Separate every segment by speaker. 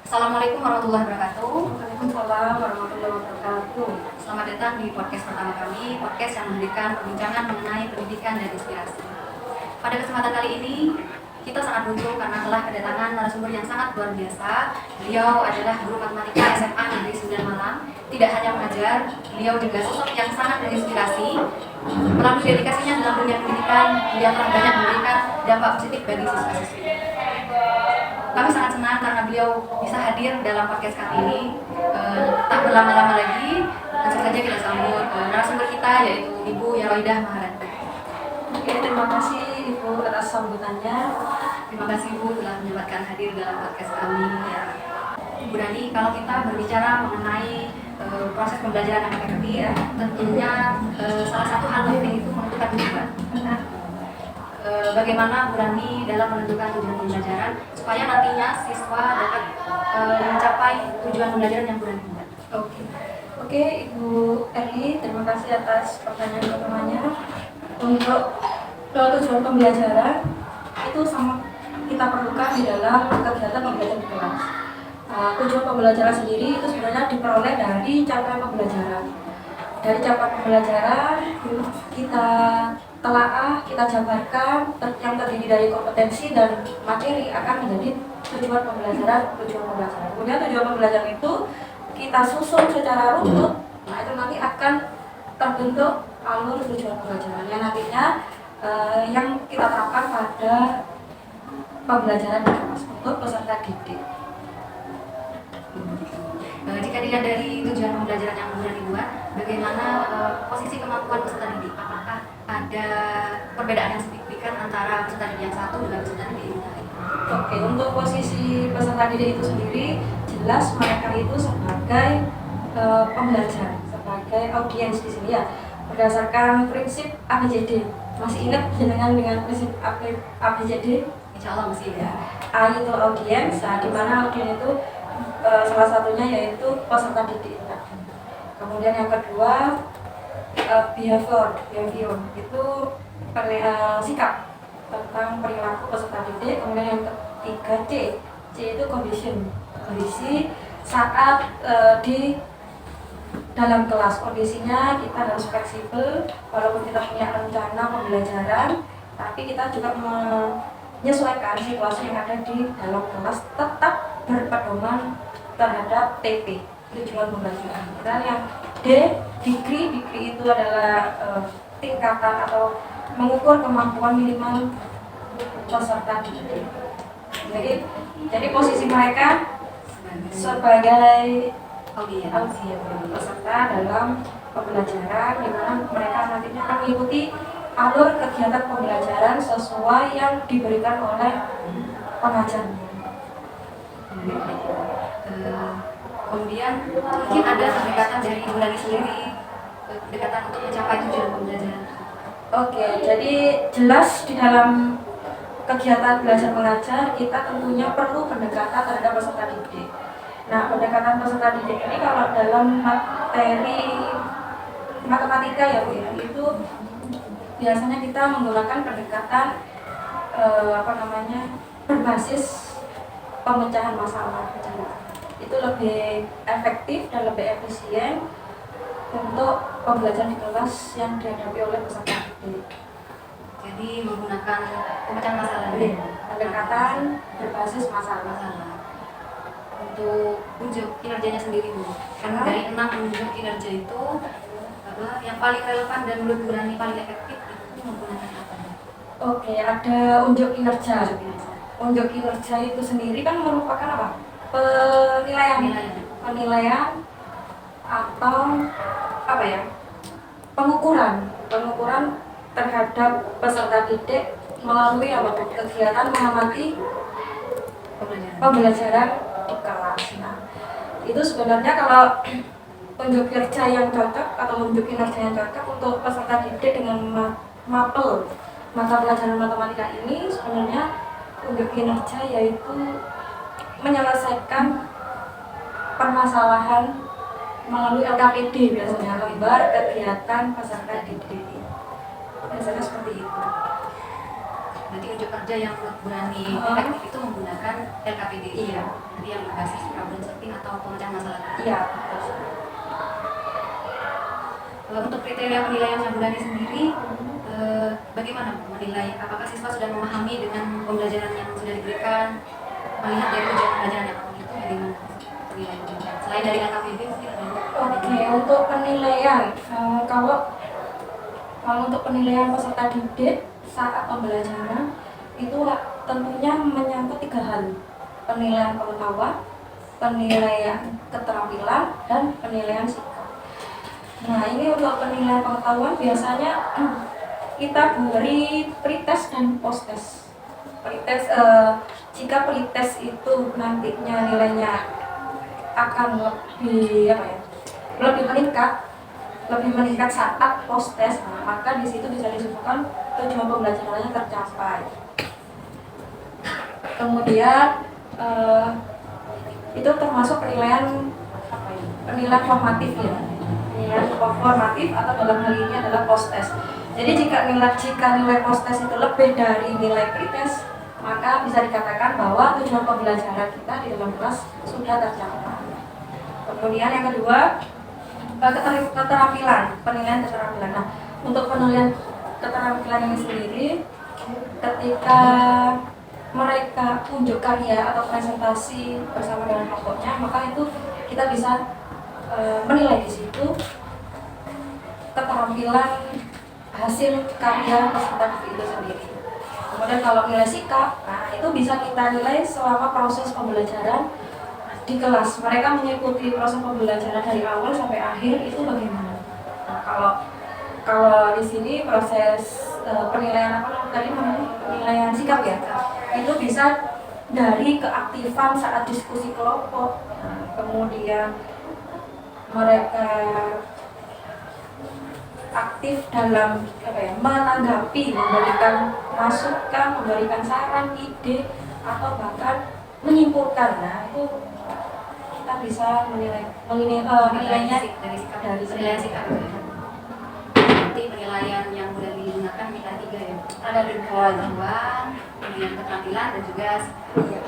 Speaker 1: Assalamualaikum warahmatullahi wabarakatuh.
Speaker 2: Waalaikumsalam warahmatullahi wabarakatuh.
Speaker 1: Selamat datang di podcast pertama kami, podcast yang memberikan perbincangan mengenai pendidikan dan inspirasi. Pada kesempatan kali ini, kita sangat beruntung karena telah kedatangan narasumber yang sangat luar biasa. Beliau adalah guru matematika SMA Negeri 9 Malang. Tidak hanya mengajar, beliau juga sosok yang sangat menginspirasi. Melalui dedikasinya dalam dunia pendidikan, beliau telah banyak memberikan dampak positif bagi siswa-siswi. Kami sangat senang karena beliau bisa hadir dalam podcast kali ini. Tak berlama-lama lagi, langsung saja kita sambut narasumber kita, yaitu Ibu Yaloidah Maharani.
Speaker 2: Oke, terima kasih Ibu atas sambutannya.
Speaker 1: Terima kasih Ibu telah menyempatkan hadir dalam podcast kami. Ya. Ibu Rani, kalau kita berbicara mengenai proses pembelajaran yang efektif, ya, tentunya salah satu hal penting itu menentukan tujuan. Bagaimana Bu Rani dalam menentukan tujuan pembelajaran supaya nantinya siswa dapat mencapai tujuan pembelajaran yang Bu Rani buat.
Speaker 2: Oke, Ibu Erli, terima kasih atas pertanyaan pertamanya. Untuk tujuan pembelajaran itu sangat kita perlukan di dalam kegiatan pembelajaran di kelas. Tujuan pembelajaran sendiri itu sebenarnya diperoleh dari capaian pembelajaran. Dari capaian pembelajaran kita telaah, kita jabarkan yang terdiri dari kompetensi dan materi akan menjadi tujuan pembelajaran. Kemudian tujuan pembelajaran itu kita susun secara runut. Nah, itu nanti akan terbentuk alur tujuan pembelajaran yang nantinya yang kita terapkan pada pembelajaran di kelas untuk peserta didik.
Speaker 1: Jika dilihat dari tujuan pembelajaran yang Bu Rani buat, bagaimana posisi kemampuan peserta didik? Apakah ada perbedaan yang signifikan antara peserta didik yang satu dengan peserta didik yang lain?
Speaker 2: Oke, untuk posisi peserta didik itu sendiri, jelas mereka itu sebagai pembelajar, sebagai audiens di sini ya, berdasarkan prinsip ABCD. Masih ingat dengan prinsip ABCD?
Speaker 1: Insya Allah masih ya.
Speaker 2: A itu audiens, di mana audiens itu salah satunya yaitu peserta didik. Kemudian yang kedua behavior itu sikap tentang perilaku peserta didik. Kemudian yang ketiga C itu kondisi saat di dalam kelas. Kondisinya kita harus fleksibel walaupun kita punya rencana pembelajaran, tapi kita juga menyesuaikan situasi yang ada di dalam kelas, tetap berpedoman terhadap TP, tujuan pembelajaran. Dan yang D, degree itu adalah tingkatan atau mengukur kemampuan minimal peserta didik. Jadi posisi mereka sebagai audiens peserta dalam pembelajaran, di mana mereka nantinya akan mengikuti alur kegiatan pembelajaran sesuai yang diberikan oleh pengajarnya.
Speaker 1: Kemudian mungkin ada pendekatan dari Bu Rani sendiri, pendekatan untuk mencapai tujuan pembelajaran.
Speaker 2: Oke, jadi jelas di dalam kegiatan belajar mengajar kita tentunya perlu pendekatan terhadap peserta didik. Nah, pendekatan peserta didik ini kalau dalam materi matematika ya Bu ya, itu biasanya kita menggunakan pendekatan berbasis pemecahan masalah. Itu lebih efektif dan lebih efisien untuk pembelajaran di kelas yang dihadapi oleh peserta didik.
Speaker 1: Jadi menggunakan pemecahan masalah,
Speaker 2: pendekatan berbasis masalah.
Speaker 1: Untuk unjuk kinerjanya sendiri Bu, karena dari 6 unjuk kinerja itu yang paling relevan dan menurut Bu Rani paling efektif itu menggunakan apa?
Speaker 2: Oke, ada unjuk kinerja. Unjuk kinerja itu sendiri kan merupakan apa? Penilaian atau apa ya? Pengukuran terhadap peserta didik melalui apa? Kegiatan mengamati pembelajaran di kelas. Nah, itu sebenarnya kalau unjuk kinerja yang cocok atau unjuk kinerja yang cocok untuk peserta didik dengan mapel mata pelajaran matematika ini, sebenarnya unjuk kinerja yaitu menyelesaikan permasalahan melalui LKPD, biasanya lembar kegiatan peserta didik. Biasanya seperti itu.
Speaker 1: Berarti unjuk kerja yang menurut Bu Rani efektif itu menggunakan LKPD.
Speaker 2: Iya.
Speaker 1: Jadi yang berbasis problem solving atau pemecahan masalah.
Speaker 2: Iya.
Speaker 1: Untuk kriteria penilaiannya Bu Rani sendiri, bagaimana Bu menilai apakah siswa sudah memahami dengan pembelajaran yang sudah diberikan, melihat dari tujuan pembelajaran yang itu bagaimana penilaian? Selain dari LKPD mungkin ada.
Speaker 2: Oke, untuk penilaian, kalau untuk penilaian peserta didik saat pembelajaran itu tentunya menyangkut 3 hal: penilaian pengetahuan, penilaian keterampilan, dan penilaian sikap. Nah, ini untuk penilaian pengetahuan biasanya kita beri pretest dan posttest. Pretest, jika pretest itu nantinya nilainya akan lebih meningkat saat posttest, maka di situ bisa disebutkan tujuan pembelajarannya tercapai. Kemudian itu termasuk penilaian formatif ya, penilaian formatif atau dalam hal ini adalah posttest. Jadi jika nilai posttest itu lebih dari nilai pretest, maka bisa dikatakan bahwa tujuan pembelajaran kita di dalam kelas sudah tercapai. Kemudian yang kedua, keterampilan, penilaian keterampilan. Nah, untuk penilaian keterampilan ini sendiri, ketika mereka unjuk karya atau presentasi bersama dengan kelompoknya, maka itu kita bisa menilai di situ keterampilan hasil karya peserta itu sendiri. Kemudian kalau nilai sikap, nah itu bisa kita nilai selama proses pembelajaran di kelas. Mereka mengikuti proses pembelajaran dari awal sampai akhir itu bagaimana? Nah, kalau di sini proses penilaian penilaian sikap ya, itu bisa dari keaktifan saat diskusi kelompok, kemudian mereka aktif dalam menanggapi, memberikan masukan, memberikan saran, ide, atau bahkan menyimpulkan. Nah, itu kita bisa menilainya dari
Speaker 1: penilaian sikap. Nanti penilaian yang sudah digunakan nilai 3 ya. Ada pengetahuan, penilaian keterampilan dan juga sikap.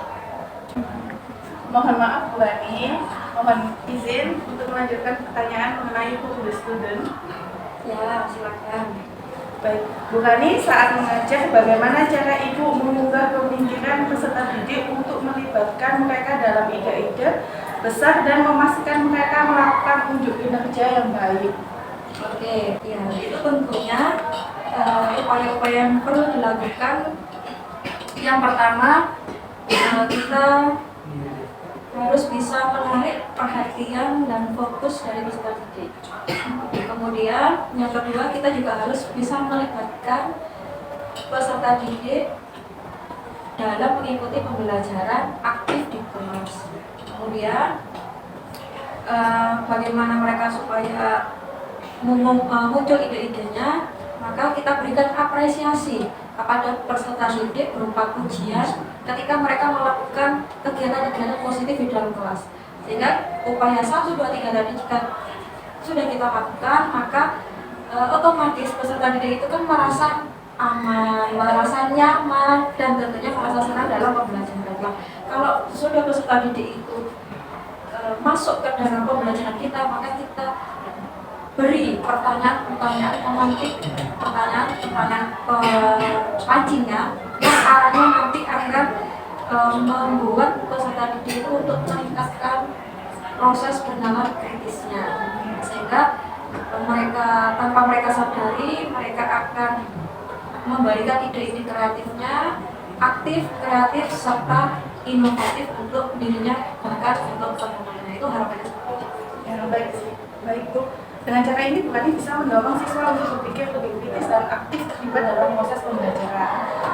Speaker 3: Mohon maaf Bu Rani, mohon izin untuk melanjutkan pertanyaan mengenai who the student.
Speaker 2: Ya, silakan.
Speaker 3: Baik, Bu Rani, saat mengajar bagaimana cara Ibu mengubah pemikiran peserta didik untuk melibatkan mereka dalam ide-ide besar dan memastikan mereka melakukan unjuk kinerja yang baik?
Speaker 2: Oke, ya itu tentunya upaya-upaya yang perlu dilakukan. Yang pertama, kita harus bisa menarik perhatian dan fokus dari peserta didik. Kemudian yang kedua, kita juga harus bisa melibatkan peserta didik dalam mengikuti pembelajaran aktif di kelas. Kemudian bagaimana mereka supaya muncul ide-idenya, maka kita berikan apresiasi kepada peserta didik berupa pujian ketika mereka melakukan kegiatan-kegiatan positif di dalam kelas. Sehingga upaya 1, 2, 3 tadi jika sudah kita lakukan, maka otomatis peserta didik itu kan merasa aman, merasa nyaman, dan tentunya merasa senang dalam pembelajaran. Nah, kalau sudah peserta didik itu masuk ke dalam pembelajaran kita, maka kita beri pertanyaan-pertanyaan memantik, pertanyaan pancingnya yang arahnya nanti akan membuat peserta didik itu untuk meningkatkan proses bernalar kritisnya, sehingga tanpa mereka sadari mereka akan memberikan ide-ide kreatifnya, aktif, kreatif, serta inovatif untuk dirinya bahkan untuk teman-temannya. Itu harapannya seperti itu.
Speaker 3: Ya, baik Bu. Dengan cara ini Bu Rani bisa mendorong siswa untuk berpikir lebih kritis dan aktif terlibat dalam proses pembelajaran.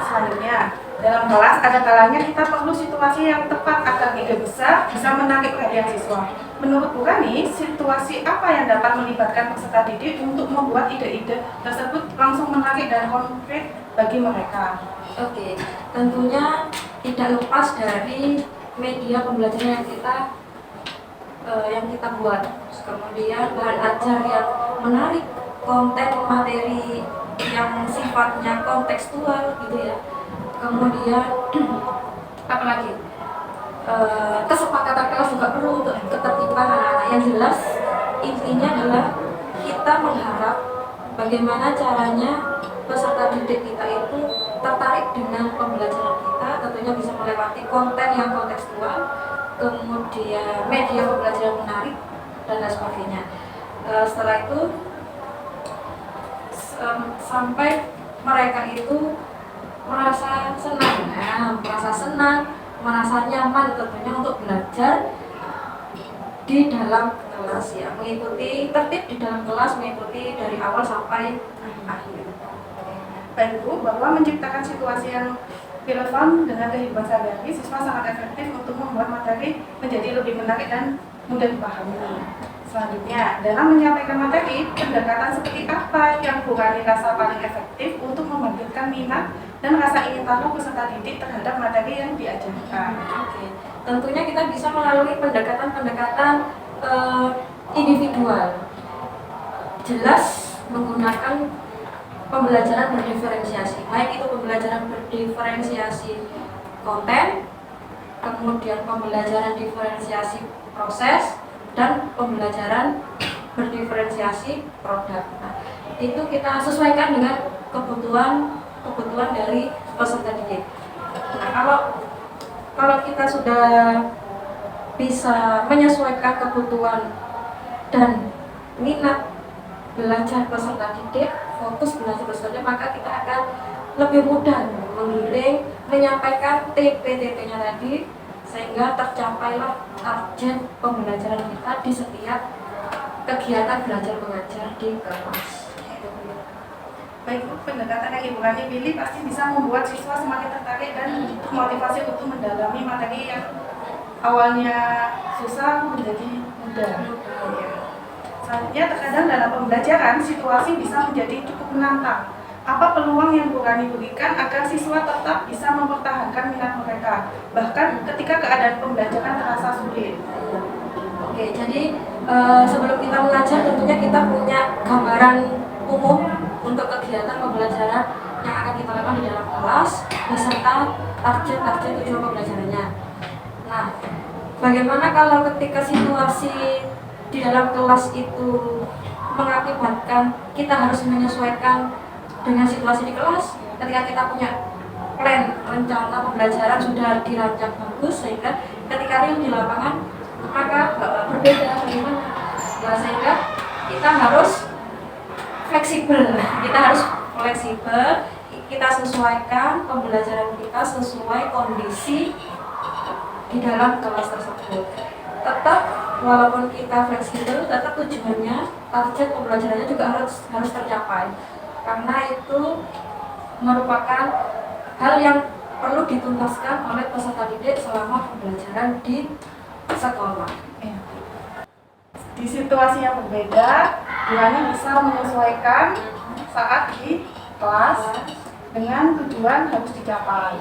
Speaker 3: Selanjutnya, dalam kelas ada kalanya kita perlu situasi yang tepat agar ide besar bisa menarik perhatian siswa. Menurut Bu Rani, situasi apa yang dapat melibatkan peserta didik untuk membuat ide-ide tersebut langsung menarik dan konkret bagi mereka?
Speaker 2: Oke, tentunya tidak lepas dari media pembelajaran yang kita buat. Kemudian bahan ajar yang menarik, konten materi yang sifatnya kontekstual gitu ya. kemudian apa lagi? Kesepakatan kelas juga perlu untuk ketertiban anak-anak. Yang jelas intinya adalah kita mengharap bagaimana caranya peserta didik kita itu tertarik dengan pembelajaran kita, tentunya bisa melewati konten yang kontekstual, kemudian media pembelajaran menarik dan lain sebagainya. Setelah itu sampai mereka itu merasa senang, merasa nyaman tentunya untuk belajar di dalam kelas, ya, mengikuti tertib di dalam kelas, mengikuti dari awal sampai akhir.
Speaker 3: Baik Bu, bahwa menciptakan situasi yang relevan dengan kehidupan sehari-hari, siswa sangat efektif untuk membuat materi menjadi lebih menarik dan mudah dipahami. Selanjutnya, dalam menyampaikan materi, pendekatan seperti apa yang Bu Rani rasa paling efektif untuk membangkitkan minat dan rasa ingin tahu peserta didik terhadap materi yang diajarkan?
Speaker 2: Oke. Tentunya kita bisa melalui pendekatan-pendekatan individual. Jelas menggunakan pembelajaran berdiferensiasi, baik itu pembelajaran berdiferensiasi konten, kemudian pembelajaran diferensiasi proses, dan pembelajaran berdiferensiasi produk. Nah, itu kita sesuaikan dengan kebutuhan dari peserta didik. Nah, kalau kita sudah bisa menyesuaikan kebutuhan dan minat belajar peserta didik, fokus belajar peserta didik, maka kita akan lebih mudah menggiring, menyampaikan TP-TP-nya tadi, sehingga tercapailah target pembelajaran kita di setiap kegiatan belajar mengajar di kelas.
Speaker 3: Baik Bu, pendekatan yang Ibu Rani pilih pasti bisa membuat siswa semakin tertarik dan termotivasi untuk mendalami materi yang awalnya susah menjadi mudah. Selanjutnya, terkadang dalam pembelajaran situasi bisa menjadi cukup menantang. Apa peluang yang Bu Rani berikan agar siswa tetap bisa mempertahankan minat mereka, bahkan ketika keadaan pembelajaran terasa sulit?
Speaker 2: Oke, jadi sebelum kita mengajar tentunya kita punya gambaran umum untuk kegiatan pembelajaran yang akan kita lakukan di dalam kelas beserta target tujuan pembelajarannya. Nah, bagaimana kalau ketika situasi di dalam kelas itu mengakibatkan kita harus menyesuaikan dengan situasi di kelas? Ketika kita punya rencana pembelajaran sudah dirancang bagus, sehingga ketika real di lapangan maka berbeda bagaimana? Nah, sehingga kita harus fleksibel, kita sesuaikan pembelajaran kita sesuai kondisi di dalam kelas tersebut. Tetap walaupun kita fleksibel, tetap tujuannya, target pembelajarannya juga harus tercapai, karena itu merupakan hal yang perlu dituntaskan oleh peserta didik selama pembelajaran di sekolah.
Speaker 3: Di situasi yang berbeda, Bu Rani bisa menyesuaikan saat di kelas dengan tujuan harus dicapai.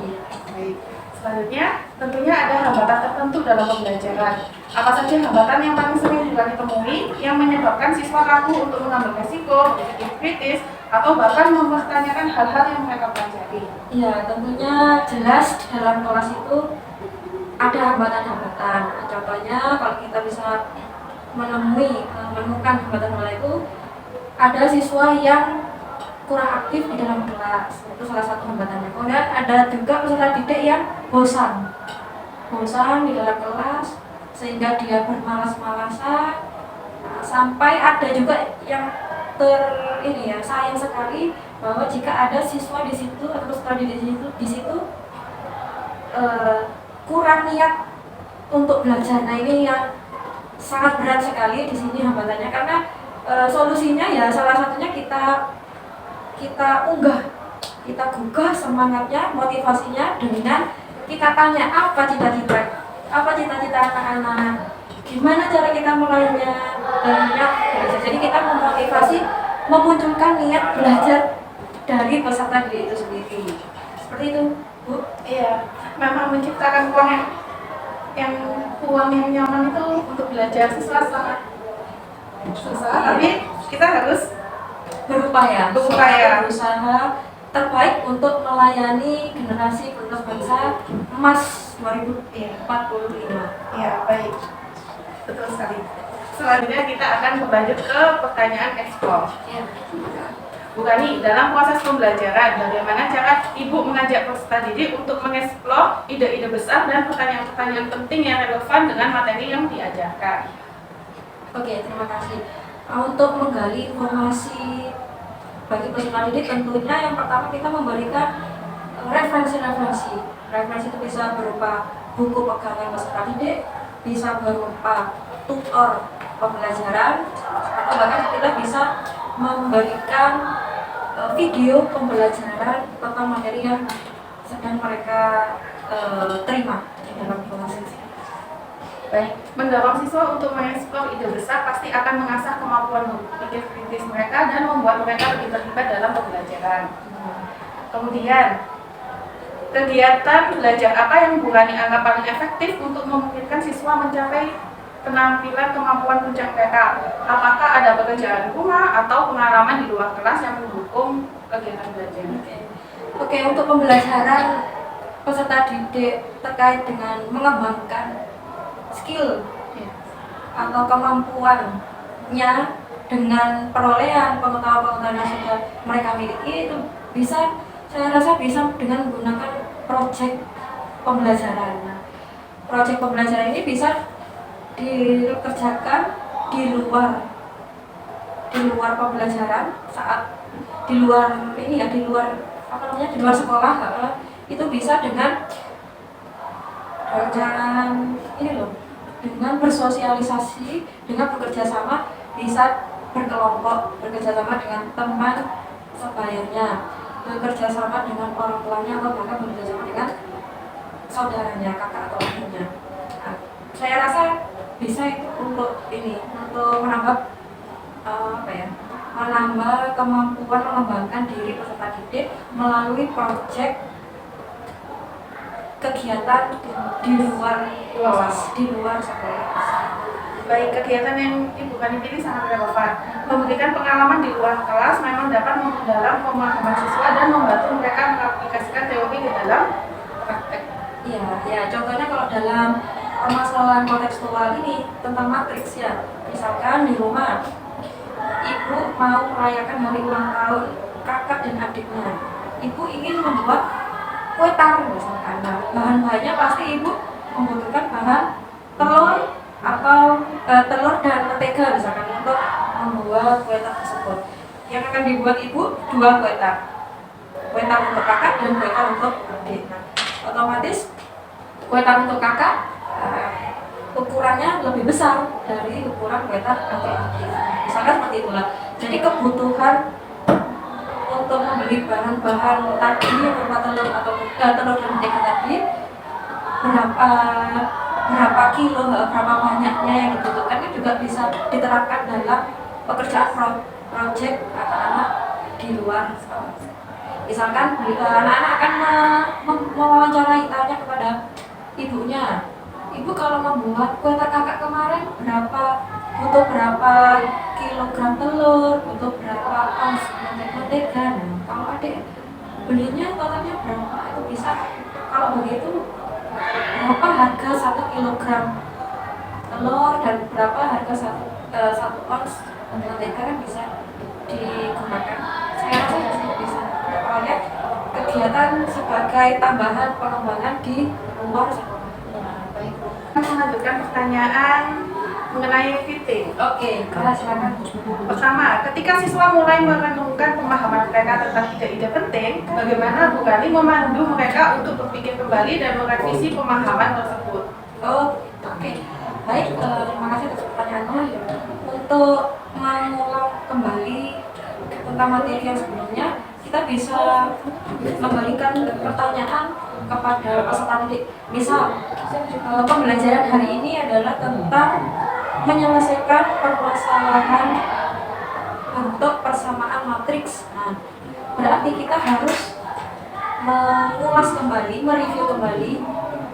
Speaker 3: Baik. Selanjutnya, tentunya ada hambatan tertentu dalam pembelajaran. Apa saja hambatan yang paling sering juga ditemui yang menyebabkan siswa ragu untuk mengambil resiko, berpikir kritis, atau bahkan mempertanyakan hal-hal yang mereka pelajari?
Speaker 2: Iya, tentunya jelas di dalam kelas itu ada hambatan-hambatan. Contohnya, kalau kita bisa menemukan hambatan itu, ada siswa yang kurang aktif di dalam kelas, itu salah satu hambatannya. Kemudian ada juga peserta didik yang bosan di dalam kelas sehingga dia bermalas-malasan. Nah, sampai ada juga yang sayang sekali bahwa jika ada siswa di situ atau peserta didik di situ kurang niat untuk belajar. Nah, ini yang sangat berat sekali di sini hambatannya, karena solusinya ya salah satunya kita gugah semangatnya, motivasinya dengan kita tanya apa cita-cita anak-anak, gimana cara kita mulainya, dan niat belajar. Jadi kita memotivasi, memunculkan niat belajar dari peserta didik itu sendiri. Seperti itu, Bu.
Speaker 3: Iya, memang menciptakan ruang yang nyaman itu untuk belajar siswa sangat susah, tapi kita harus
Speaker 2: berusaha terbaik untuk melayani generasi penerus bangsa emas 2045.
Speaker 3: Ya, baik. Betul sekali. Selanjutnya kita akan berlanjut ke pertanyaan eksplor.
Speaker 1: Ya.
Speaker 3: Bu Kani, dalam proses pembelajaran, bagaimana cara Ibu mengajak peserta didik untuk mengeksplor ide-ide besar dan pertanyaan-pertanyaan penting yang relevan dengan materi yang diajarkan?
Speaker 2: Oke, terima kasih. Untuk menggali informasi bagi peserta didik, tentunya yang pertama kita memberikan referensi-referensi. Referensi itu bisa berupa buku pegangan peserta didik, bisa berupa tutor pembelajaran, atau bahkan kita bisa memberikan video pembelajaran tentang materi yang sedang mereka terima di dalam kelas.
Speaker 3: Baik, mendorong siswa untuk mengeksplor ide besar pasti akan mengasah kemampuan berpikir kritis mereka dan membuat mereka lebih terlibat dalam pembelajaran. Kemudian, kegiatan belajar apa yang Bu Kani anggap paling efektif untuk memungkinkan siswa mencapai penampilan kemampuan puncak mereka? Apakah ada pekerjaan rumah atau pengalaman di luar kelas yang mendukung kegiatan belajar?
Speaker 2: Oke, untuk pembelajaran peserta didik terkait dengan mengembangkan skill atau kemampuannya dengan perolehan pengetahuan-pengetahuan yang sudah mereka miliki, itu saya rasa bisa dengan menggunakan proyek pembelajaran. Nah, proyek pembelajaran ini bisa dikerjakan di luar pembelajaran, saat di luar sekolah, itu bisa dengan dengan bersosialisasi, dengan bekerja sama, bisa berkelompok, bekerja sama dengan teman sebayanya, bekerja sama dengan orang tuanya, atau bahkan bekerja sama dengan saudaranya, kakak atau adiknya. Nah, saya rasa bisa itu untuk menambah menambah kemampuan mengembangkan diri peserta didik melalui proyek kegiatan di luar kelas, di luar sekolah.
Speaker 3: Baik, kegiatan yang Ibu Kani pilih sangat relevan. Memberikan pengalaman di luar kelas memang dapat memperdalam pemahaman siswa dan membantu mereka mengaplikasikan teori di dalam praktek.
Speaker 2: Ya, contohnya kalau dalam permasalahan kontekstual ini tentang matriks ya, misalkan di rumah ibu mau merayakan hari ulang tahun kakak dan adiknya, ibu ingin membuat kue tart misalkan. Nah, bahan-bahannya pasti ibu membutuhkan bahan telur atau telur dan mentega misalkan untuk membuat kue tart tersebut. Yang akan dibuat ibu 2 kue tart untuk kakak dan kue tart untuk adik. Nah, otomatis kue tart untuk kakak ukurannya lebih besar dari ukuran kue tart untuk adik. Misalkan seperti itulah. Jadi kebutuhan untuk membeli bahan-bahan tadi berupa telur atau telur dan mentega tadi, berapa kilo, berapa banyaknya yang dibutuhkan, itu juga bisa diterapkan dalam pekerjaan proyek anak-anak di luar sekolah. Misalkan anak-anak akan mewawancarai, tanya kepada ibunya, ibu kalau membuat kue tart kakak kemarin butuh berapa kilogram telur, butuh berapa ons mentega. Nah, kalau adik belinya totalnya berapa, itu bisa, kalau begitu berapa harga 1 kilogram telur dan berapa harga 1 ons mentega, kan bisa digunakan. Saya rasa bisa proyek kegiatan sebagai tambahan pengembangan di luar sekolah.
Speaker 3: Baik, kita melanjutkan pertanyaan mengenai fitting.
Speaker 2: Oke, silakan.
Speaker 3: Pertama, ketika siswa mulai merenungkan pemahaman mereka tentang ide-ide penting, bagaimana Bu Kani memandu mereka untuk berpikir kembali dan merevisi pemahaman tersebut?
Speaker 2: Oke. Baik, terima kasih atas pertanyaannya. Untuk mengulang kembali tentang materi yang sebelumnya, kita bisa memberikan pertanyaan kepada peserta didik. Misal, pembelajaran hari ini adalah tentang menyelesaikan permasalahan bentuk persamaan matriks. Nah, berarti kita harus mengulas kembali, mereview kembali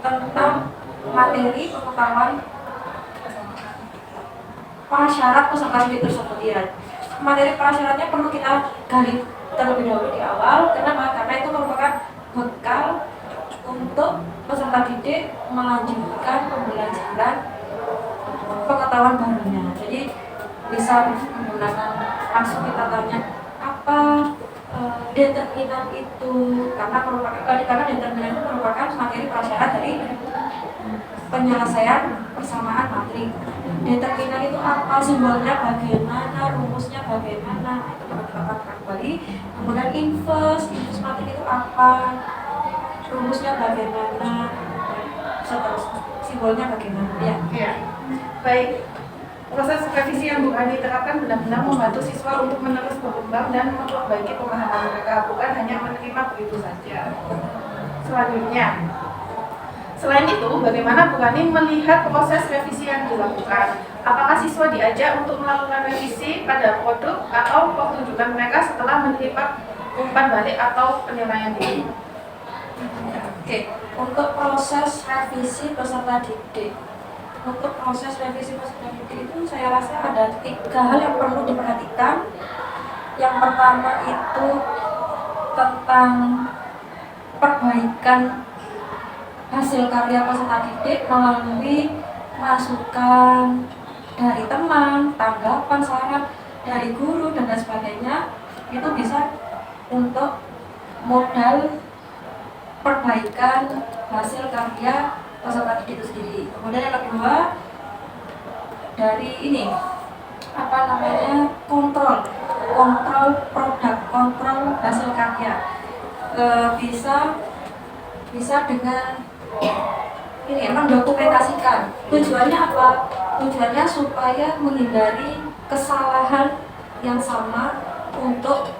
Speaker 2: tentang materi pengetahuan prasyarat peserta didik tersebut ya. Materi prasyaratnya perlu kita gali terlebih dahulu di awal. Kenapa? Karena itu merupakan bekal untuk peserta didik melanjutkan pembelajaran pengetahuan barunya. Jadi bisa menggunakan langsung kita tanya apa determinan itu, karena determinan itu merupakan materi prasyarat dari penyelesaian persamaan materi. Determinan itu apa, simbolnya bagaimana, rumusnya bagaimana, itu kita katakan kembali. Kemudian inverse materi itu apa, rumusnya bagaimana, seterusnya, simbolnya bagaimana ya.
Speaker 3: Iya. Baik. Proses revisi yang Bu Ani terapkan benar-benar membantu siswa untuk menerus berkembang dan memperbaiki pemahaman mereka, bukan hanya menerima begitu saja. Selanjutnya, selain itu, bagaimana Bu Ani melihat proses revisi yang dilakukan? Apakah siswa diajak untuk melakukan revisi pada produk atau pertunjukan mereka setelah menerima umpan balik atau penilaian diri?
Speaker 2: Oke, untuk proses revisi peserta didik. Untuk proses revisi peserta didik itu saya rasa ada 3 hal yang perlu diperhatikan. Yang pertama itu tentang perbaikan hasil karya peserta didik melalui masukan dari teman, tanggapan, saran dari guru dan lain sebagainya. Itu bisa untuk modal perbaikan hasil karya peserta didik itu sendiri. Kemudian yang kedua dari ini kontrol produk, kontrol hasil karya. Bisa dengan ini mendokumentasikan. Tujuannya apa? Tujuannya supaya menghindari kesalahan yang sama untuk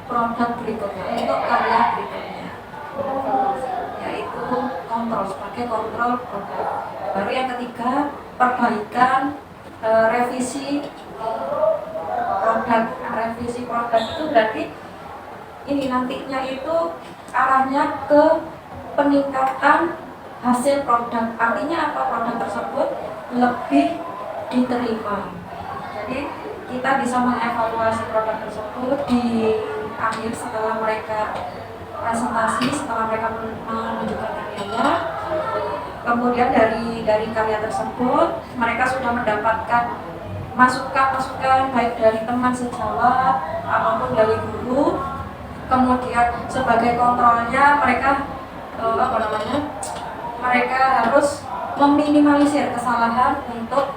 Speaker 2: produk berikutnya, untuk karya berikutnya. Yaitu kontrol, sebagai kontrol produk. Baru yang ketiga, perbaikan revisi produk. Revisi produk itu berarti ini nantinya itu arahnya ke peningkatan hasil produk. Artinya apa? Produk tersebut lebih diterima. Jadi kita bisa mengevaluasi produk tersebut di akhir setelah mereka presentasi, setelah mereka menunjukkan karyanya. Kemudian dari karya tersebut mereka sudah mendapatkan masukan baik dari teman sejawat ataupun dari guru. Kemudian sebagai kontrolnya mereka mereka harus meminimalisir kesalahan untuk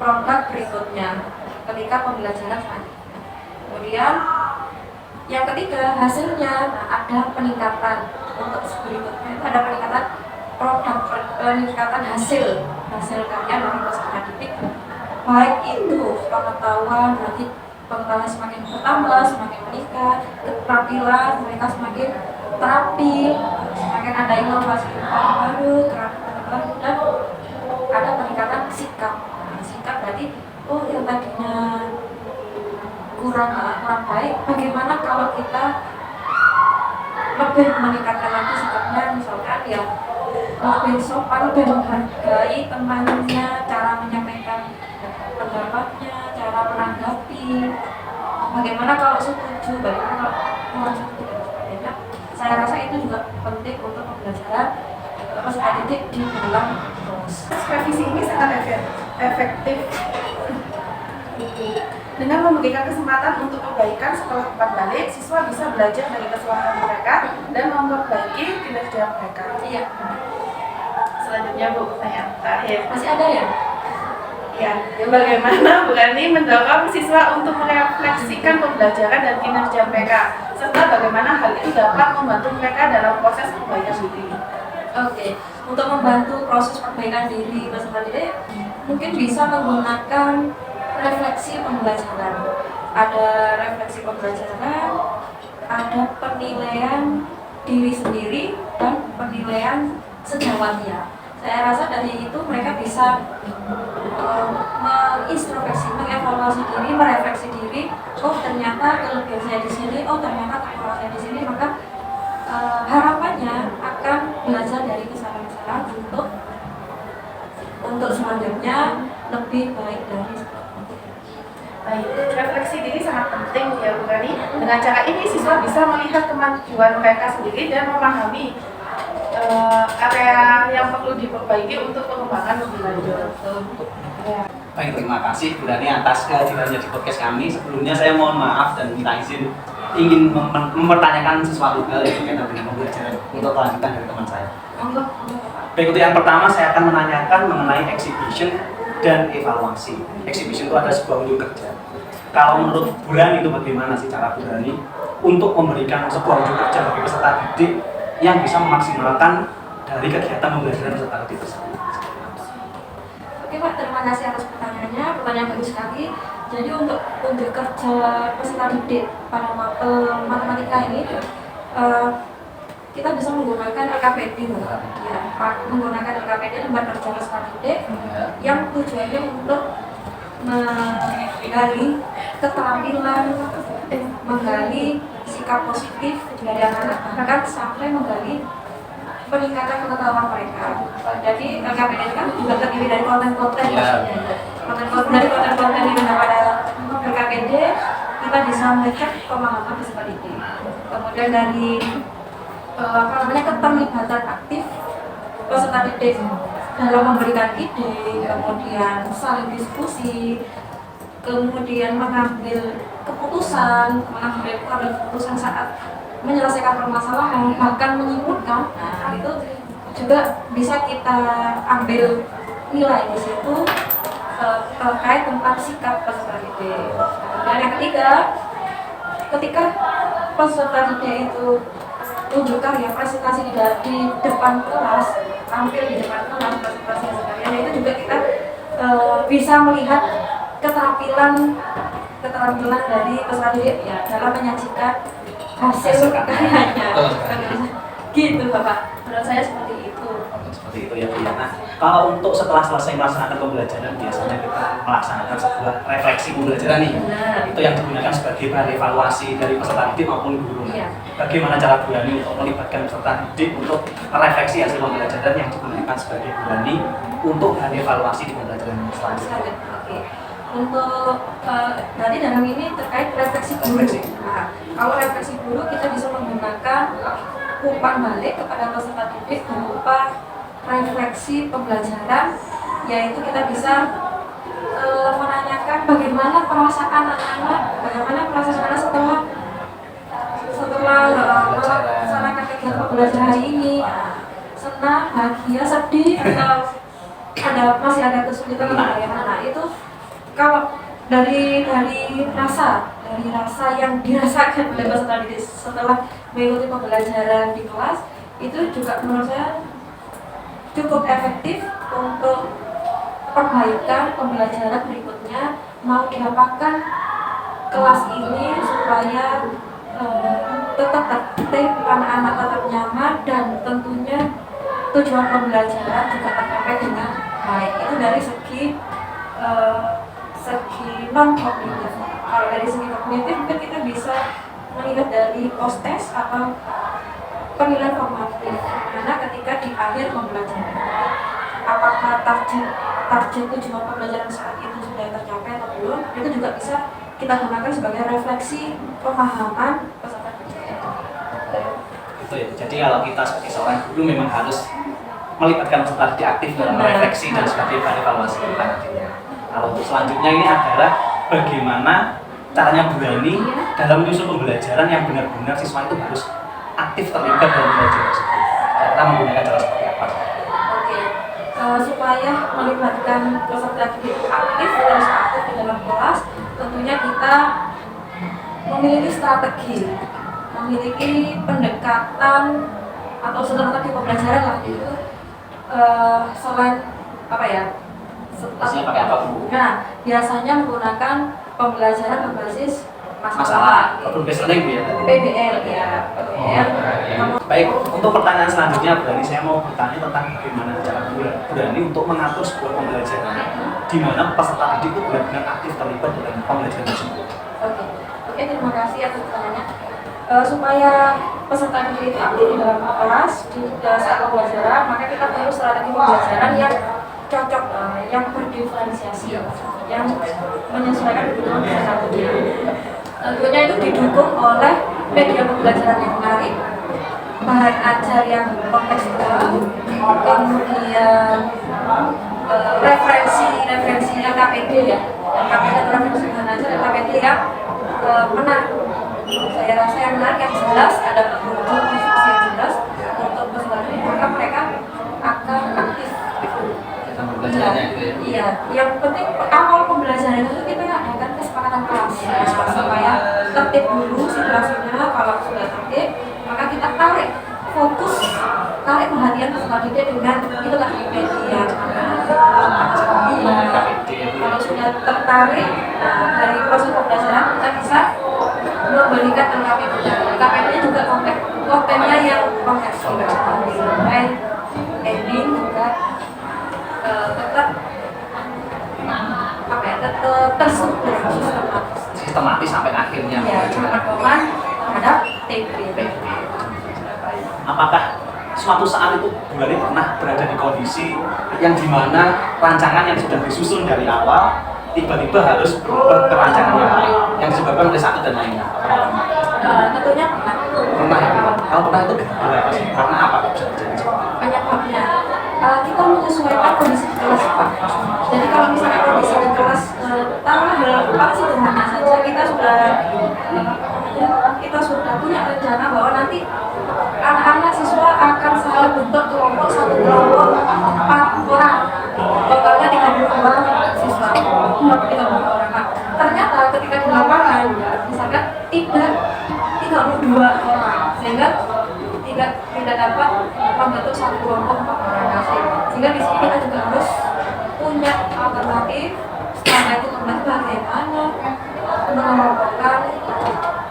Speaker 2: produk berikutnya ketika pembelajaran selanjutnya. Kemudian yang ketiga, hasilnya ada peningkatan untuk berikutnya itu ada peningkatan produk, peningkatan hasil karya dari peserta didik, baik itu pengetahuan, berarti pengetahuan semakin bertambah, semakin meningkat, keterampilan mereka semakin terampil, semakin ada inovasi baru, keterampilan, dan ada peningkatan sikap. Sikap berarti yang tadinya kurang baik, bagaimana kalau kita lebih meningkatkan lagi sikapnya, misalkan ya lebih sopan, lebih menghargai temannya, cara menyampaikan pendapatnya, cara menanggapi, bagaimana kalau setuju, bagaimana kalau tidak sebagainya. Saya rasa itu juga penting untuk pembelajaran peserta didik di dalam proses.
Speaker 3: Revisi ini sangat efektif dengan memberikan kesempatan untuk perbaikan setelah umpan balik. Siswa bisa belajar dari kesalahan mereka dan memperbaiki kinerja mereka.
Speaker 2: Iya.
Speaker 3: Selanjutnya Bu, pertanyaan terakhir.
Speaker 2: Masih ada ya?
Speaker 3: Ya, bagaimana Bu Ani mendorong siswa untuk merefleksikan pembelajaran dan kinerja mereka, serta bagaimana hal itu dapat membantu mereka dalam proses perbaikan diri?
Speaker 2: Oke, untuk membantu proses perbaikan diri peserta didik, mungkin bisa menggunakan refleksi pembelajaran. Ada refleksi pembelajaran, ada penilaian diri sendiri, dan penilaian sejawatnya. Saya rasa dari itu mereka bisa mengintrospeksi, mengevaluasi diri, merefleksi diri. Oh ternyata kelebihan saya di sini, oh ternyata kekurangan saya di sini. Maka harapannya akan belajar dari kesalahan-kesalahan untuk selanjutnya lebih baik dari sebelumnya.
Speaker 3: Baik, refleksi diri sangat penting ya Bu Ani sekali. Dengan cara ini siswa bisa melihat kemajuan mereka sendiri dan memahami area yang perlu diperbaiki untuk pengembangan lebih lanjut. Ya.
Speaker 4: Baik, terima kasih Bu Rani atas kehadirannya di podcast kami. Sebelumnya saya mohon maaf dan minta izin ingin mempertanyakan sesuatu hal yang berkaitan dengan pembelajaran untuk kelanjutan dari teman saya. Baik, untuk yang pertama saya akan menanyakan mengenai exhibition dan evaluasi. Exhibition itu ada sebuah unjuk kerja. Kalau menurut Bu Rani itu bagaimana sih cara Bu Rani untuk memberikan sebuah unjuk kerja bagi peserta didik yang bisa memaksimalkan dari kegiatan pembelajaran peserta didik tersebut?
Speaker 2: Oke Pak, terima kasih atas pertanyaannya. Pertanyaan bagus sekali. Jadi untuk unjuk kerja peserta didik pada matematika ini kita bisa menggunakan LKPD, ya, menggunakan LKPD lembar kerja peserta didik yang tujuannya untuk menggali keterampilan, menggali sikap positif dari anak-anak, bahkan sampai menggali peningkatan pengetahuan mereka. Jadi LKPD kan juga terdiri dari konten-konten. Dari konten-konten yang ada pada LKPD kita bisa mengecek pemahaman peserta didik. Kemudian dari keterlibatan aktif peserta didik dalam memberikan ide, kemudian saling diskusi, kemudian mengambil keputusan saat menyelesaikan permasalahan, bahkan menyimpulkan. Nah, itu juga bisa kita ambil nilai di situ terkait tentang sikap peserta didik. Dan yang ketiga, ketika peserta didik itu tunjuk karya presentasi di depan kelas, tampil di depan kelas presentasi karyanya, itu juga kita bisa melihat keterampilan dari peserta didik ya dalam menyajikan hasil karyanya. Gitu Bapak, menurut saya seperti itu.
Speaker 4: Seperti itu ya Bu ya. Nah, kalau untuk setelah selesai melaksanakan pembelajaran biasanya kita melaksanakan sebuah refleksi pembelajaran nih.
Speaker 2: Benar.
Speaker 4: Itu yang digunakan sebagai bahan evaluasi dari peserta didik maupun guru.
Speaker 2: Iya.
Speaker 4: Bagaimana cara Bu Rani untuk melibatkan peserta didik untuk merefleksi hasil pembelajaran yang digunakan sebagai Bu Rani untuk bahan evaluasi di pembelajaran selanjutnya?
Speaker 2: Oke. Untuk berarti dalam ini terkait refleksi guru. Nah, kalau refleksi guru kita bisa menggunakan umpan balik kepada peserta didik berupa refleksi pembelajaran, yaitu kita bisa menanyakan bagaimana perasaan anak-anak, setelah melaksanakan kegiatan pembelajaran hari ini, senang, bahagia, sedih, atau masih ada kesulitan atau bagaimana. Nah, itu kalau dari rasa yang dirasakan oleh peserta didik setelah mengikuti pembelajaran di kelas, itu juga menurut saya cukup efektif untuk perbaikan pembelajaran berikutnya mau diapakan kelas ini supaya tetap tertib, anak-anak tetap nyaman, dan tentunya tujuan pembelajaran juga tercapai dengan baik. Itu dari segi non kognitif. Kalau dari segi kognitif mungkin kita bisa melihat dari post-test atau penilaian formatif, karena ketika di akhir pembelajaran apakah target tujuan pembelajaran saat itu sudah tercapai atau belum, itu juga bisa kita gunakan sebagai refleksi pemahaman peserta didik.
Speaker 4: Itu ya. Jadi kalau kita sebagai seorang guru memang harus melibatkan peserta didik aktif dalam refleksi dan sebagai bahan evaluasi nantinya. Kalau untuk selanjutnya ini adalah bagaimana caranya Bu Rani dalam menyusun pembelajaran yang benar-benar siswa itu harus aktif terlibat dalam pembelajaran tersebut. Kita menggunakan cara seperti apa?
Speaker 2: Oke, supaya melibatkan peserta didik aktif di dalam kelas, tentunya kita memiliki strategi, memiliki pendekatan atau strategi pembelajaran lah itu selain apa ya?
Speaker 4: Biasanya pakai apa Bu?
Speaker 2: Nah, biasanya menggunakan pembelajaran berbasis
Speaker 4: Masalah, problem based learning Bu ya?
Speaker 2: PBL ya, PBL.
Speaker 4: Baik, untuk pertanyaan selanjutnya Bu Rani, saya mau bertanya tentang bagaimana cara Bu Rani untuk mengatur sebuah pembelajaran di mana peserta didik itu benar-benar aktif terlibat dalam pembelajaran tersebut.
Speaker 2: Oke, terima kasih atas pertanyaannya. Supaya peserta didik itu aktif di dalam kelas di saat pembelajaran, maka kita perlu strategi pembelajaran yang cocok, yang berdiferensiasi, yang menyesuaikan kebutuhan peserta didik. Tentunya itu didukung oleh media pembelajaran yang menarik, bahan ajar yang kontekstual, kemudian referensinya KPD ya, KPD atau referensi bahan ajar dan KPD yang menarik. Saya rasa yang menarik, yang jelas, ada petunjuk instruksi yang jelas untuk peserta didik, maka mereka akan aktif. Iya, yang penting awal pembelajaran itu kita adakan kesepakatan kelas supaya tertib dulu situasinya. Kalau sudah tertib, maka kita tarik perhatian peserta didik dengan itu tadi media. Kalau sudah tertarik, dari proses pembelajaran kita bisa memberikan KPD juga kontennya yang kontekstual, baik ending juga tetap terstruktur
Speaker 4: sistematis sampai akhirnya.
Speaker 2: Ya, pedoman terhadap TP.
Speaker 4: Apakah suatu saat itu Bu Lani pernah berada di kondisi yang dimana rancangan yang sudah disusun dari awal tiba-tiba harus berubah ke rancangan yang lain yang disebabkan oleh satu dan lainnya?
Speaker 2: Tentunya pernah.
Speaker 4: Pernah ya? Kalau pernah itu berapa sih? Karena apa bisa terjadi?
Speaker 2: Penyebabnya kita menyesuaikan kondisi kelas Pak. Jadi kalau misalnya kondisi di kelas taruhlah sederhana saja, kita sudah punya rencana bahwa nanti anak-anak siswa akan saya bentuk kelompok, satu kelompok 4 orang, totalnya 32 siswa, 32 orang. Nah, ternyata ketika di lapangan misalkan tidak 32 orang, sehingga tidak dapat membentuk satu kelompok 4 orang asing. Sehingga di sini kita juga harus punya alternatif strategi untuk bagaimana mengelompokkan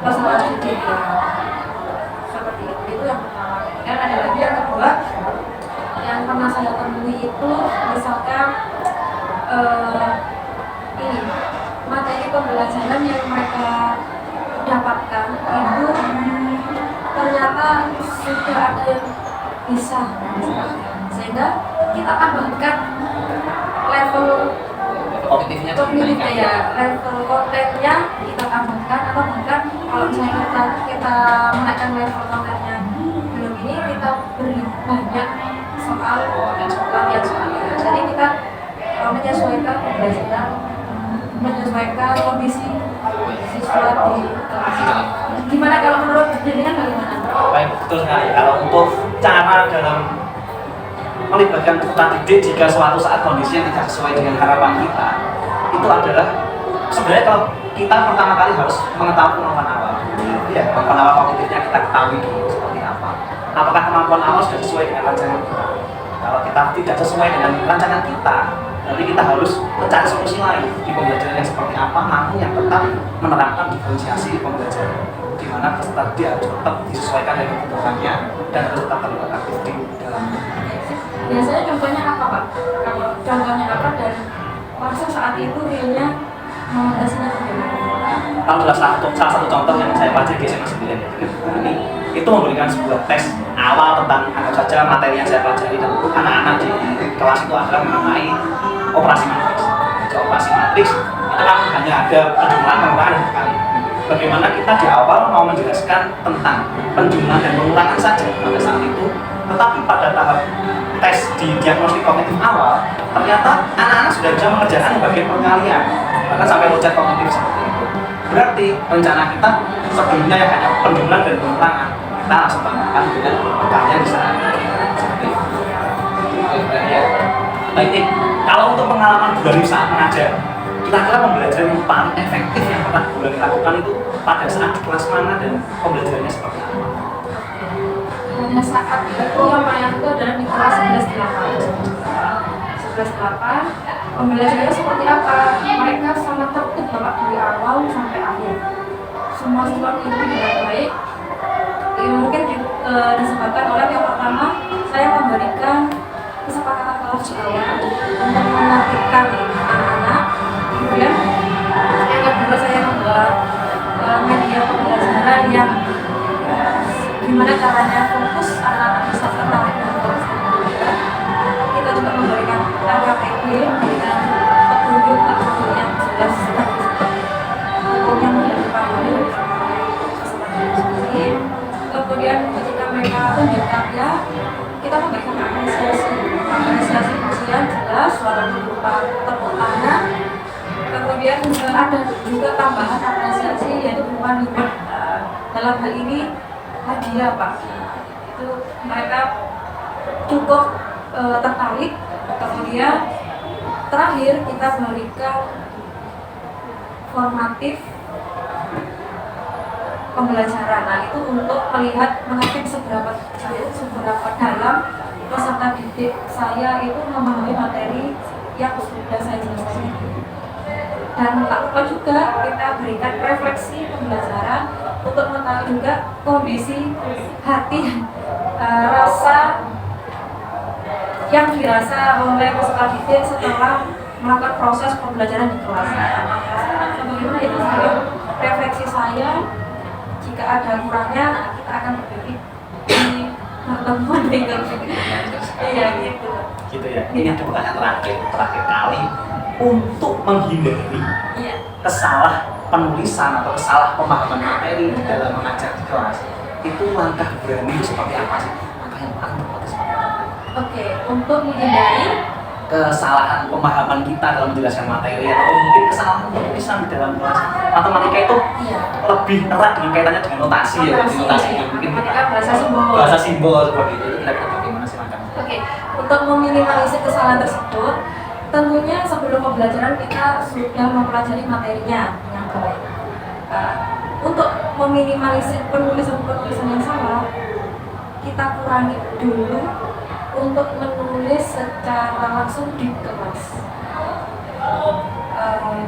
Speaker 2: peserta didik. Seperti itu yang pertama. Dan ada lagi yang kedua yang pernah saya temui itu misalkan ini materi pembelajaran yang mereka dapatkan itu ternyata sudah ada yang bisa, sehingga kita tambahkan level
Speaker 4: Kognitifnya
Speaker 2: ya, level kontennya kita tambahkan, atau bahkan kalau misalnya kita menaikkan level kontennya belum ini, kita beri banyak soal dan soalnya. Jadi kita menyesuaikan pembelajaran, menyesuaikan kondisi siswa di kelas. Gimana kalau menurut jenengan bagaimana?
Speaker 4: Baik, betul sekali. Kalau untuk cara dalam melibatkan peserta didik jika suatu saat kondisi yang tidak sesuai dengan harapan kita, itu adalah sebenarnya kalau kita pertama kali harus mengetahui kemampuan awal. Ya, kemampuan awal kognitifnya kita ketahui dulu seperti apa. Apakah kemampuan awal sudah sesuai dengan rancangan kita? Kalau kita tidak sesuai dengan rancangan kita, berarti kita harus mencari solusi lain di pembelajaran yang seperti apa, namun yang tetap menerapkan diferensiasi pembelajaran, di mana peserta didik harus tetap disesuaikan dengan kebutuhannya dan harus tetap terlibat aktif di dalam.
Speaker 2: Biasanya contohnya apa Pak? Kalau contohnya apa dan masa saat itu realnya mengatasinya bagaimana?
Speaker 4: Kalau salah satu contoh yang saya pelajari di SMA 9 ini itu memberikan sebuah tes awal tentang anggap saja materi yang saya pelajari dan anak-anak di kelas itu adalah mengenai operasi matriks. Jadi operasi matriks itu kan hanya ada penjumlahan, pengurangan dan kali. Bagaimana kita di awal mau menjelaskan tentang penjumlahan dan pengurangan saja pada saat itu, tetapi pada tahap tes di diagnostik kognitif awal ternyata anak-anak sudah bisa mengerjakan bagian perkalian, bahkan sampai loncat kognitif seperti itu. Berarti rencana kita sebelumnya yang hanya penjumlahan dan pengurangan, kita langsung tambahkan dengan perkalian di sana. Seperti itu. Baik, kalau untuk pengalaman Bu Lani saat mengajar, kira-kira pembelajaran yang paling efektif yang pernah Bu Lani lakukan itu pada saat di kelas mana dan pembelajarannya seperti apa?
Speaker 2: Pada saat itu yang paling itu adalah di kelas 11-8. Pembelajarannya seperti apa? Mereka sangat tertib Bapak dari awal sampai akhir. Semua siswa mengikuti dengan baik. Ya, mungkin disebabkan oleh yang pertama, saya memberikan kesepakatan kelas di awal untuk menertibkan anak-anak. Kemudian yang kedua, saya membuat media pembelajaran yang gimana caranya fokus anak-anak bisa tertarik dengan kelas. Kita juga memberikan LKPD dengan petunjuk yang jelas, hukum yang mudah dipahami. ada juga tambahan apresiasi yaitu berupa reward. Dalam hal ini hadiah Pak. Itu mereka cukup tertarik. Kemudian terakhir kita berikan formatif pembelajaran. Nah itu untuk melihat mengerti seberapa jauh, seberapa dalam peserta didik saya itu memahami materi yang sudah saya jelaskan. Dan tak lupa juga kita berikan refleksi pembelajaran untuk mengetahui juga kondisi hati, rasa yang dirasa oleh peserta didik setelah melakukan proses pembelajaran di kelas. Bagaimana itu sebagai refleksi saya. Jika ada kurangnya, kita akan berbagi di pertemuan berikutnya. Iya gitu.
Speaker 4: Gitu ya. Ini ada pertanyaan terakhir kali untuk menghindari penulisan atau pemahaman materi dalam mengajar di kelas. Itu langkah berani itu seperti apa sih? Langkah yang paling tepat seperti apa?
Speaker 2: Oke, untuk menghindari
Speaker 4: kesalahan pemahaman kita dalam menjelaskan materi atau mungkin kesalahan penulisan di dalam kelas matematika itu lebih erat dengan kaitannya dengan notasi ya, notasi yang mungkin bahasa simbol seperti itu. Kira-kira bagaimana sih langkahnya?
Speaker 2: Oke, untuk meminimalisir kesalahan tersebut, tentunya sebelum pembelajaran kita sudah mempelajari materinya yang baik. Untuk meminimalisir penulisan yang salah, kita kurangi dulu untuk menulis secara langsung di kelas.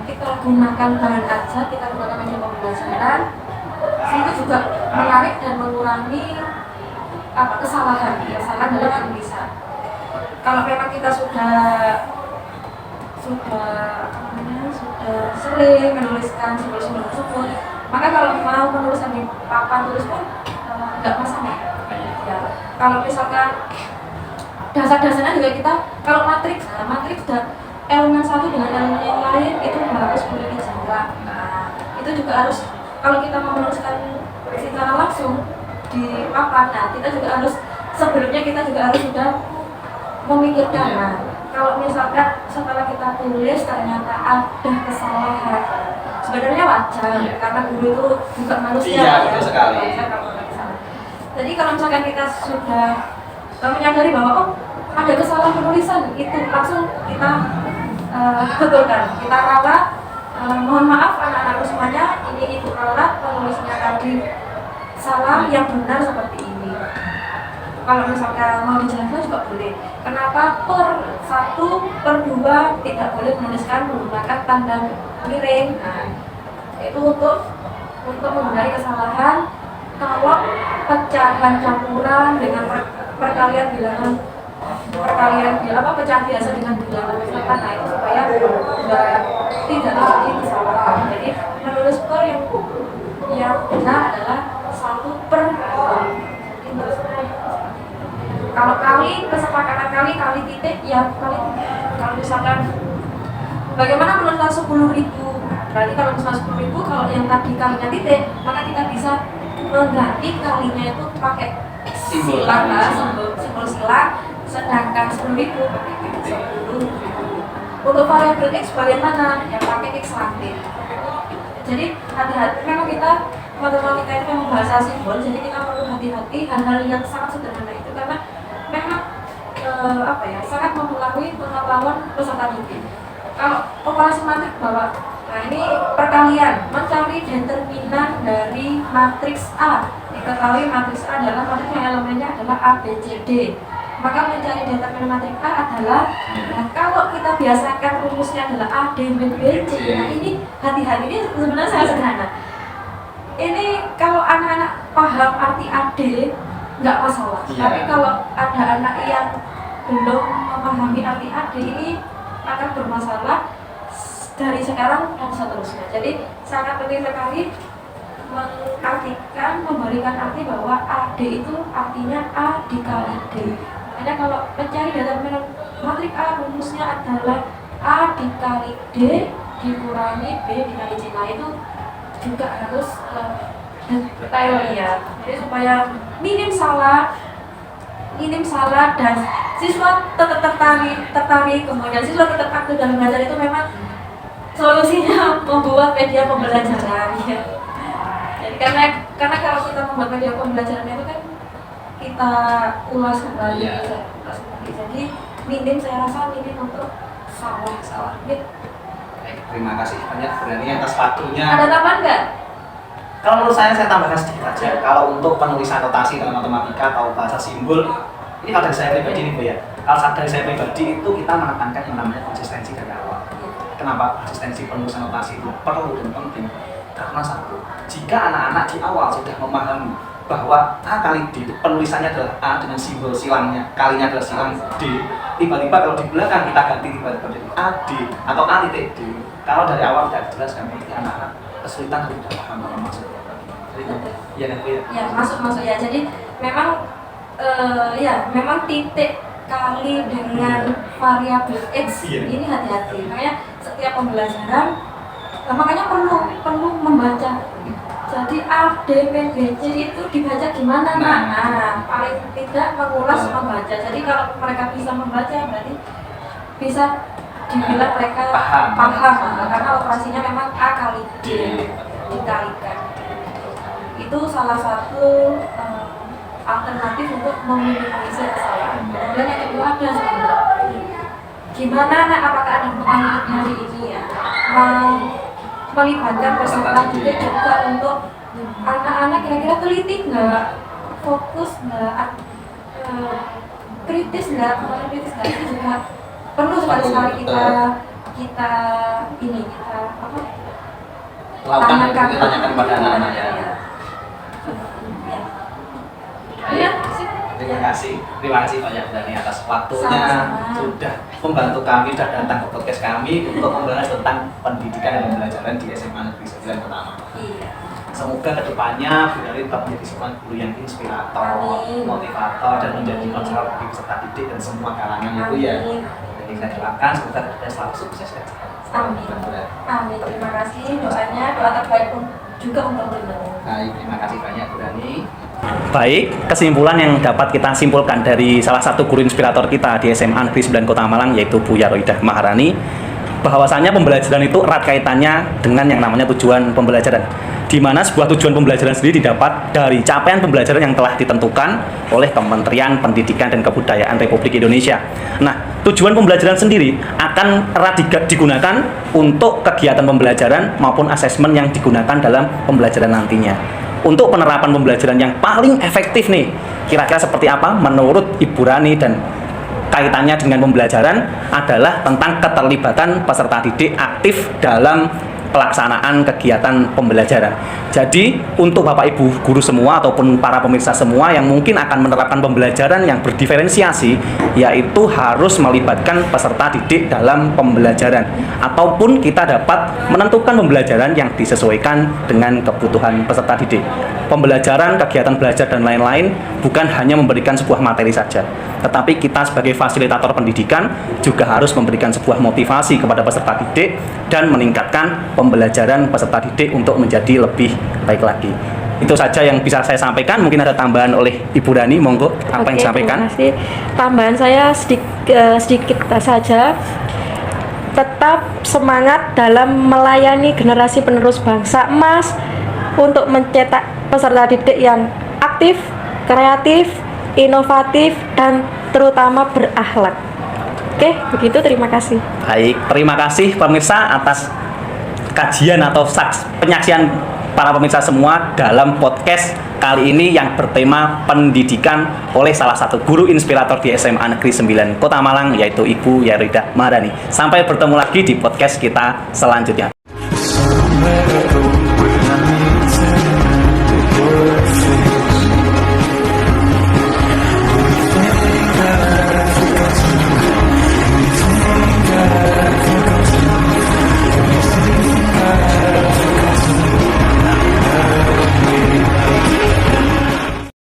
Speaker 2: Kita gunakan bahan aja, kita gunakan media pembelajaran, itu juga menarik dan mengurangi kesalahan dalam tulisan. Kalau memang kita sudah sering menuliskan simbol-simbol tersebut, maka kalau mau menuliskan di papan tulis pun nggak masalah. Ya, kalau misalkan dasar-dasarnya juga kita, kalau matriks dan elemen satu dengan elemen yang lain itu harus boleh dijaga. Nah, itu juga harus, kalau kita mau menuliskan secara langsung di papan, nah kita juga harus, sebelumnya kita juga harus sudah memikirkan. Nah, kalau misalkan setelah kita tulis ternyata ada kesalahan, sebenarnya wajar karena guru itu juga manusia.
Speaker 4: Iya, betul sekali.
Speaker 2: Jadi kalau misalkan kita sudah menyadari bahwa ada kesalahan penulisan, itu langsung kita betulkan, kita rawat. Mohon maaf anak-anak semuanya, ini ibu rawat penulisnya tadi salah, yang benar seperti ini. Kalau misalkan mau dijelaskan juga boleh. Kenapa per 1, per 2 tidak boleh menuliskan menggunakan tanda miring? Nah, itu untuk menghindari kesalahan. Kalau pecahan campuran dengan perkalian bilangan, pecahan biasa dengan bilangan peserta, nah itu supaya tidak terjadi kesalahan. Jadi menulis per yang benar adalah 1/2. Kalau kali kesepakatan kali titik, ya kali titik. Kalau misalkan bagaimana menuliskan 10.000, berarti kalau misalkan 10.000, kalau yang tadi kalinya titik, maka kita bisa mengganti kalinya itu pakai simbol silang, sedangkan 10.000 pakai titik 10. Untuk variabel x bagaimana? Ya pakai x latin. Jadi hati-hati, memang kita matematika itu memang bahasa simbol, jadi kita perlu hati-hati hal-hal yang sangat sederhana itu, karena memang sangat mempengaruhi pengetahuan peserta didik. Kalau operasi matrik bahwa, nah ini perkalian, mencari determinan dari matriks A. Diketahui matriks A adalah matriks yang elemennya adalah A, B, C, D. Maka mencari determinan matriks A adalah, nah, kalau kita biasakan rumusnya adalah A, D, B, C. Nah ini hati-hati, ini sebenarnya sangat sederhana. Ini kalau anak-anak paham arti AD nggak masalah. Tapi kalau ada anak yang belum memahami arti AD, ini akan bermasalah dari sekarang dan seterusnya. Jadi sangat penting sekali mengartikan, memberikan arti bahwa AD itu artinya A dikali D. Makanya kalau mencari determinan matrik A, rumusnya adalah A dikali D dikurangi B dikali C. Nah itu juga harus detail ya. Jadi supaya minim salah dan siswa tetap tertarik, kemudian siswa tetap aktif dalam belajar, itu memang solusinya membuat media pembelajaran ya. Jadi karena kalau kita membuat media pembelajaran itu kan kita ulas kembali, jadi minim, saya rasa minim untuk salah.
Speaker 4: Terima kasih banyak berani atas waktunya.
Speaker 2: Ada tambahan nggak?
Speaker 4: Kalau menurut saya tambahkan sedikit aja. Kalau untuk penulisan notasi dalam matematika atau bahasa simbol, ini kalau dari saya pribadi nih Bu ya. Kalau dari saya pribadi itu kita menekankan yang namanya konsistensi dari awal. Kenapa konsistensi penulisan notasi itu perlu dan penting? Karena satu, jika anak-anak di awal sudah memahami bahwa A kali D, penulisannya adalah A dengan simbol silangnya, kalinya adalah silang D. Tiba-tiba kalau di belakang kita ganti tiba-tiba menjadi AD atau A titik D. Kalau dari awal tidak dijelaskan, berarti anak-anak kesulitan untuk tidak paham apa maksudnya.
Speaker 2: Ya, masuk ya. Jadi memang memang titik kali dengan variabel X ini hati-hati. Makanya setiap pembelajaran, makanya perlu membaca. Jadi A, D, B, C itu dibaca gimana nak? Nah, paling tidak mengulas membaca. Jadi kalau mereka bisa membaca berarti bisa dibilang mereka paham. Karena operasinya memang A kali D dikalikan. Itu salah satu alternatif untuk meminimalisir kesalahan. Kemudian yang kedua ada gimana nak, apakah ada pengalaman hari ini ya melibatkan peserta didik juga untuk anak-anak kira-kira teliti nggak, fokus nggak, kritis nggak, itu juga perlu sekali kita
Speaker 4: tanyakan pada anak-anak ya. Terima kasih banyak Dani atas waktunya. Sudah membantu kami, sudah datang ke podcast kami untuk membahas tentang pendidikan dan pembelajaran di SMA Negeri 9 Kota Malang. Semoga kedepannya Bu Dani tetap menjadi seorang guru yang inspirator, motivator, dan menjadi konselor bagi peserta didik dan semua kalangan itu ya. Jadi saya doakan semoga kita selalu sukses ya.
Speaker 2: Amin. Terima kasih doanya, doa terbaik pun juga untuk teman.
Speaker 4: Baik, terima kasih banyak Bu Dani.
Speaker 5: Baik, kesimpulan yang dapat kita simpulkan dari salah satu guru inspirator kita di SMA Negeri 9 Kota Malang, yaitu Bu Yaroidah Maharani, bahwasanya pembelajaran itu erat kaitannya dengan yang namanya tujuan pembelajaran, di mana sebuah tujuan pembelajaran sendiri didapat dari capaian pembelajaran yang telah ditentukan oleh Kementerian Pendidikan dan Kebudayaan Republik Indonesia. Nah, tujuan pembelajaran sendiri akan erat digunakan untuk kegiatan pembelajaran maupun asesmen yang digunakan dalam pembelajaran nantinya. Untuk penerapan pembelajaran yang paling efektif nih, kira-kira seperti apa menurut Ibu Rani dan kaitannya dengan pembelajaran adalah tentang keterlibatan peserta didik aktif dalam pelaksanaan kegiatan pembelajaran. Jadi untuk Bapak Ibu guru semua ataupun para pemirsa semua yang mungkin akan menerapkan pembelajaran yang berdiferensiasi, yaitu harus melibatkan peserta didik dalam pembelajaran, ataupun kita dapat menentukan pembelajaran yang disesuaikan dengan kebutuhan peserta didik. Pembelajaran, kegiatan belajar dan lain-lain bukan hanya memberikan sebuah materi saja, tetapi kita sebagai fasilitator pendidikan juga harus memberikan sebuah motivasi kepada peserta didik dan meningkatkan pembelajaran peserta didik untuk menjadi lebih baik lagi. Itu saja yang bisa saya sampaikan. Mungkin ada tambahan oleh Ibu Rani, monggo apa yang disampaikan?
Speaker 6: Terima kasih. Tambahan saya sedikit saja. Tetap semangat dalam melayani generasi penerus bangsa emas untuk mencetak peserta didik yang aktif, kreatif, inovatif, dan terutama berakhlak. Oke, begitu, terima kasih.
Speaker 5: Baik, terima kasih pemirsa atas kajian atau penyaksian para pemirsa semua dalam podcast kali ini yang bertema pendidikan oleh salah satu guru inspirator di SMA Negeri 9 Kota Malang, yaitu Ibu Yaroidah Maharani. Sampai bertemu lagi di podcast kita selanjutnya.